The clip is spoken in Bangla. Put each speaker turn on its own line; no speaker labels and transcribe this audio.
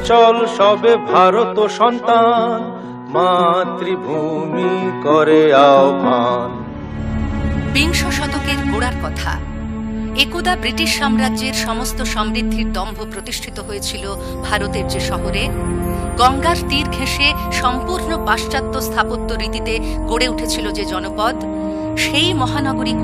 চল সবে ভারত সন্তান, মাতৃভূমি করে আহ্বান।
বিংশ শতকের গোড়ার কথা। একদা ব্রিটিশ সাম্রাজ্যের সমস্ত সমৃদ্ধির দম্ভ প্রতিষ্ঠিত হয়েছিল ভারতের যে শহরে, গঙ্গার তীর ঘেঁষে সম্পূর্ণ পাশ্চাত্য স্থাপত্য রীতিতে গড়ে উঠেছিল যে জনপদ, সেই মহানগরী